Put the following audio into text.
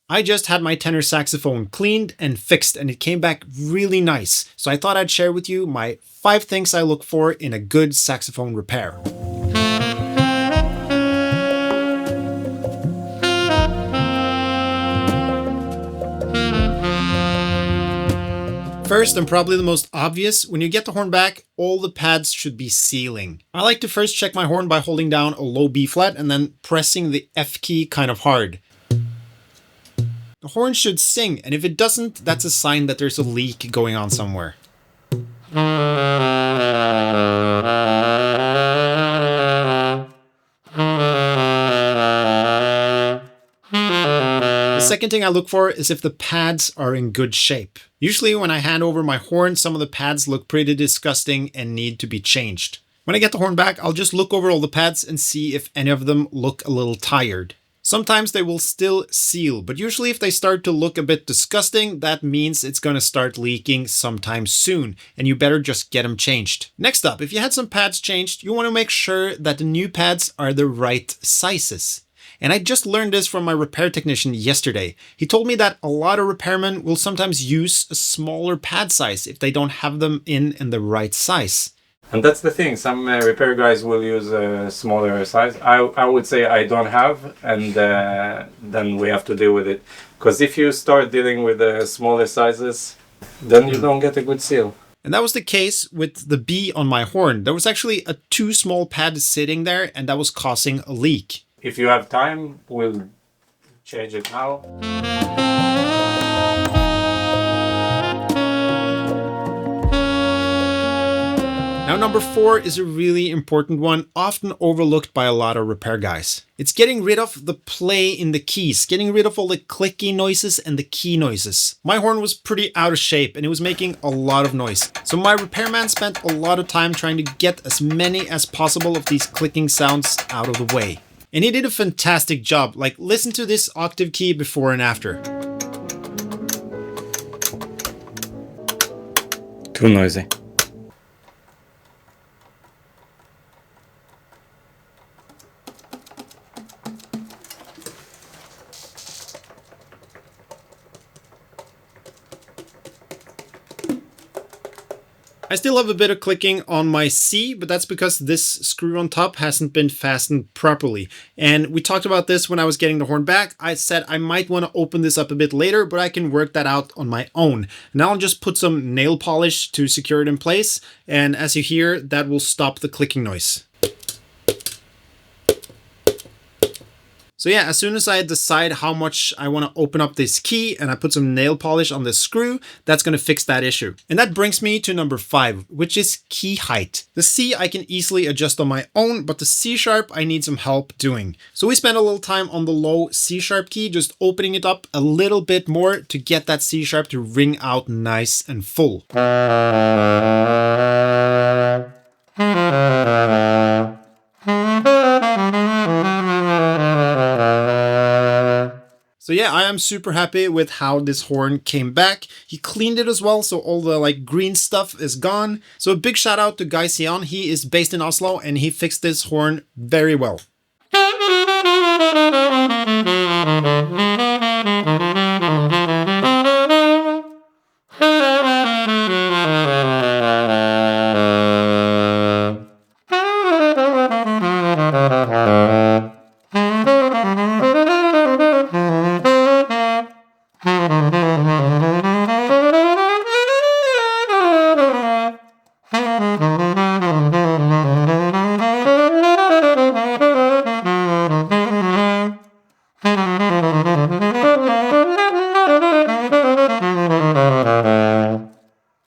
I just had my tenor saxophone cleaned and fixed and it came back really nice. So I thought I'd share with you my 5 things I look for in a good saxophone repair. First, and probably the most obvious, when you get the horn back, all the pads should be sealing. I like to first check my horn by holding down a low B flat and then pressing the F key kind of hard. The horn should sing, and if it doesn't, that's a sign that there's a leak going on somewhere. The second thing I look for is if the pads are in good shape. Usually when I hand over my horn, some of the pads look pretty disgusting and need to be changed. When I get the horn back, I'll just look over all the pads and see if any of them look a little tired. Sometimes they will still seal, but usually if they start to look a bit disgusting, that means it's going to start leaking sometime soon, and you better just get them changed. Next up, if you had some pads changed, you want to make sure that the new pads are the right sizes. And I just learned this from my repair technician yesterday. He told me that a lot of repairmen will sometimes use a smaller pad size if they don't have them in the right size. And that's the thing, some repair guys will use a smaller size. I would say I don't have, and then we have to deal with it. Because if you start dealing with smaller sizes, then you don't get a good seal. And that was the case with the B on my horn. There was actually a too small pad sitting there, and that was causing a leak. If you have time, we'll change it now. Now, number 4 is a really important one, often overlooked by a lot of repair guys. It's getting rid of the play in the keys, getting rid of all the clicky noises and the key noises. My horn was pretty out of shape and it was making a lot of noise. So my repairman spent a lot of time trying to get as many as possible of these clicking sounds out of the way. And he did a fantastic job. Like, listen to this octave key before and after. Too noisy. I still have a bit of clicking on my C, but that's because this screw on top hasn't been fastened properly. And we talked about this when I was getting the horn back. I said I might want to open this up a bit later, but I can work that out on my own. Now I'll just put some nail polish to secure it in place. And as you hear, that will stop the clicking noise. So yeah, as soon as I decide how much I want to open up this key and I put some nail polish on this screw, that's going to fix that issue. And that brings me to number 5, which is key height. The C I can easily adjust on my own, but the C sharp I need some help doing. So we spent a little time on the low C sharp key, just opening it up a little bit more to get that C sharp to ring out nice and full. So yeah, I am super happy with how this horn came back. He cleaned it as well, so all the green stuff is gone. So a big shout out to Guy Sion. He is based in Oslo and he fixed this horn very well.